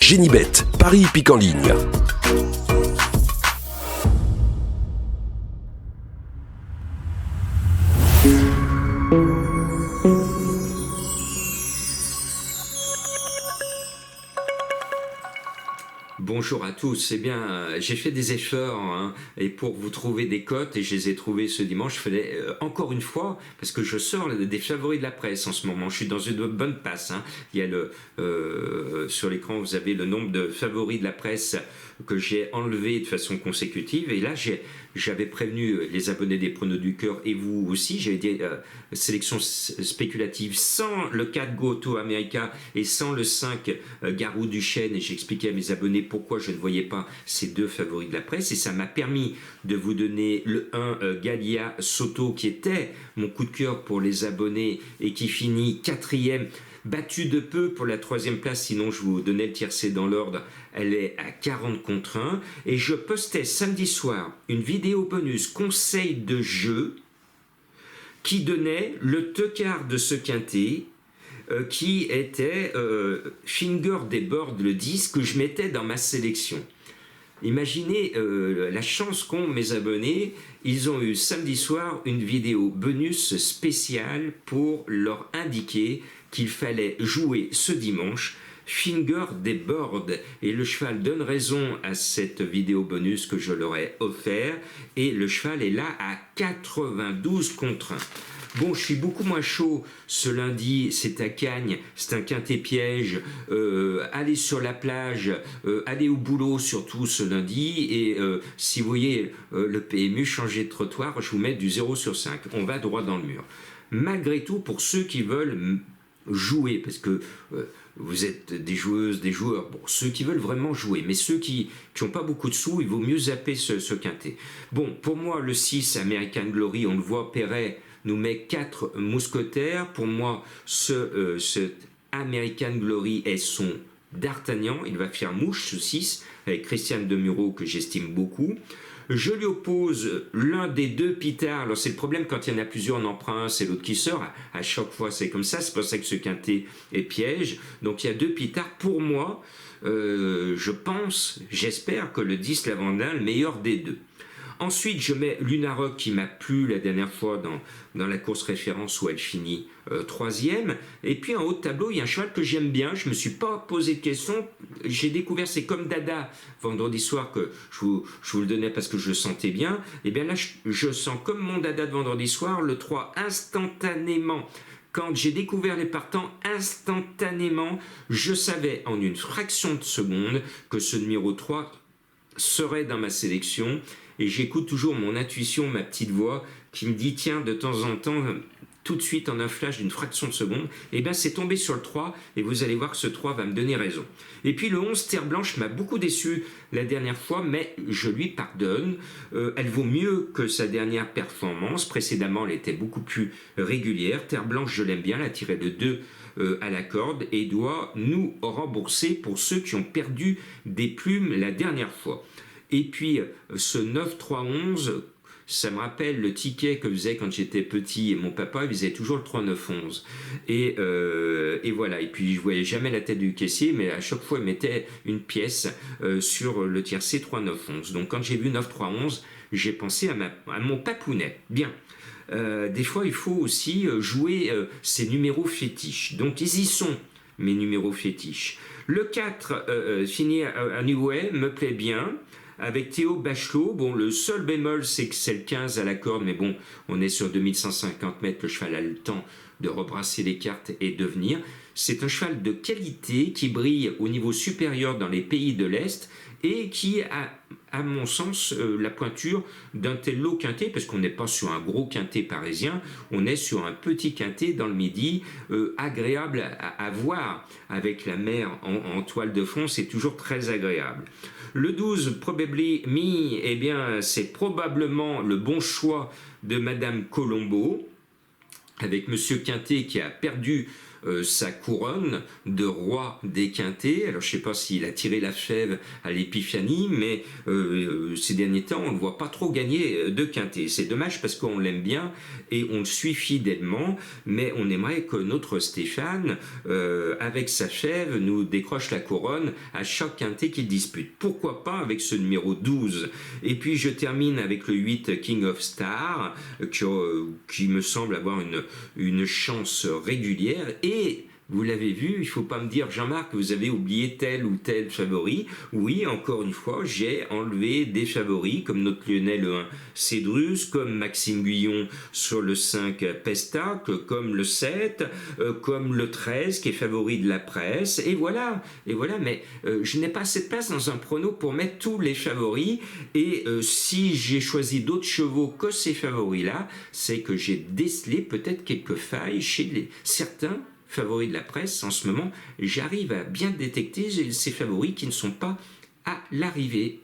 Génibet, Paris hippique en ligne. Bonjour à tous, eh bien j'ai fait des efforts et pour vous trouver des cotes et je les ai trouvées ce dimanche. Je fallait encore une fois, parce que je sors des favoris de la presse en ce moment, je suis dans une bonne passe. Il y a sur l'écran vous avez le nombre de favoris de la presse que j'ai enlevé de façon consécutive et là j'avais prévenu les abonnés des Pronos du Cœur et vous aussi, j'avais dit sélection spéculative sans le 4 Goto America et sans le 5 Garou du Chêne et j'expliquais à mes abonnés pourquoi je ne voyais pas ces deux favoris de la presse et ça m'a permis de vous donner le 1 Galia Soto qui était mon coup de cœur pour les abonnés et qui finit 4e, battu de peu pour la 3e place, sinon je vous donnais le tiercé dans l'ordre, elle est à 40 contre 1 et je postais samedi soir une vidéo bonus conseil de jeu qui donnait le teucard de ce quintet qui était Finger des Boards, le 10 que je mettais dans ma sélection. Imaginez la chance qu'ont mes abonnés, ils ont eu samedi soir une vidéo bonus spéciale pour leur indiquer qu'il fallait jouer ce dimanche Finger des Boards et le cheval donne raison à cette vidéo bonus que je leur ai offert et le cheval est là à 92 contre 1. Bon, je suis beaucoup moins chaud ce lundi, c'est à Cagnes, c'est un quintet piège, allez sur la plage, allez au boulot surtout ce lundi, et si vous voyez le PMU changer de trottoir, je vous mets du 0 sur 5, on va droit dans le mur. Malgré tout, pour ceux qui veulent jouer, parce que vous êtes des joueuses, des joueurs, bon, ceux qui veulent vraiment jouer, mais ceux qui n'ont pas beaucoup de sous, il vaut mieux zapper ce quintet. Bon, pour moi, le 6, American Glory, on le voit, Perret nous met 4 mousquetaires. Pour moi, ce American Glory est son d'Artagnan. Il va faire mouche, ce 6, avec Christiane Demuro, que j'estime beaucoup. Je lui oppose l'un des deux pitards. Alors c'est le problème quand il y en a plusieurs, on en prend un, c'est l'autre qui sort. À chaque fois, c'est comme ça. C'est pour ça que ce quintet est piège. Donc il y a deux pitards. Pour moi, je pense, j'espère que le 10 Lavandin, le meilleur des deux. Ensuite, je mets Lunarock qui m'a plu la dernière fois dans la course référence où elle finit 3e. Et puis en haut de tableau, il y a un cheval que j'aime bien. Je ne me suis pas posé de questions. J'ai découvert, c'est comme Dada vendredi soir que je vous le donnais parce que je le sentais bien. Et bien là, je sens comme mon Dada de vendredi soir, le 3 instantanément. Quand j'ai découvert les partants, instantanément, je savais en une fraction de seconde que ce numéro 3 serait dans ma sélection. Et j'écoute toujours mon intuition, ma petite voix qui me dit tiens, de temps en temps, tout de suite en un flash d'une fraction de seconde, et bien c'est tombé sur le 3 et vous allez voir que ce 3 va me donner raison. Et puis le 11 Terre Blanche m'a beaucoup déçu la dernière fois, mais je lui pardonne. Elle vaut mieux que sa dernière performance. Précédemment, elle était beaucoup plus régulière. Terre Blanche, je l'aime bien, elle a tiré de 2 à la corde et doit nous rembourser pour ceux qui ont perdu des plumes la dernière fois. Et puis ce 9-3-11, ça me rappelle le ticket que faisait quand j'étais petit et mon papa, il faisait toujours le 3-9-11. Et voilà, et puis je voyais jamais la tête du caissier, mais à chaque fois il mettait une pièce sur le tiercé 3-9-11. Donc quand j'ai vu 9-3-11, j'ai pensé à mon papounet. Bien. Des fois il faut aussi jouer ses numéros fétiches. Donc ils y sont, mes numéros fétiches. Le 4, fini à Neway, me plaît bien. Avec Théo Bachelot, bon, le seul bémol, c'est que c'est le 15 à la corde, mais bon, on est sur 2150 mètres, le cheval a le temps de rebrasser les cartes et de venir. C'est un cheval de qualité qui brille au niveau supérieur dans les pays de l'Est et qui a, à mon sens, la pointure d'un tel lot quintet, parce qu'on n'est pas sur un gros quintet parisien, on est sur un petit quintet dans le Midi, agréable à voir, avec la mer en toile de fond, c'est toujours très agréable. Le 12, Probably Me, eh bien, c'est probablement le bon choix de Madame Colombo, avec Monsieur Quintet qui a perdu sa couronne de roi des quintés. Alors je ne sais pas s'il a tiré la fève à l'épiphanie, mais ces derniers temps, on ne le voit pas trop gagner de quintés. C'est dommage parce qu'on l'aime bien et on le suit fidèlement, mais on aimerait que notre Stéphane, avec sa fève, nous décroche la couronne à chaque quintet qu'il dispute. Pourquoi pas avec ce numéro 12? Et puis je termine avec le 8 King of Stars, qui me semble avoir une chance régulière. Et vous l'avez vu, il ne faut pas me dire, Jean-Marc, vous avez oublié tel ou tel favori. Oui, encore une fois, j'ai enlevé des favoris, comme notre Lyonnais le 1 Cédrus, comme Maxime Guyon sur le 5 Pestac, comme le 7, comme le 13 qui est favori de la presse. Et voilà, mais je n'ai pas assez de place dans un prono pour mettre tous les favoris. Et si j'ai choisi d'autres chevaux que ces favoris-là, c'est que j'ai décelé peut-être quelques failles chez certains favoris de la presse. En ce moment, j'arrive à bien détecter ces favoris qui ne sont pas à l'arrivée.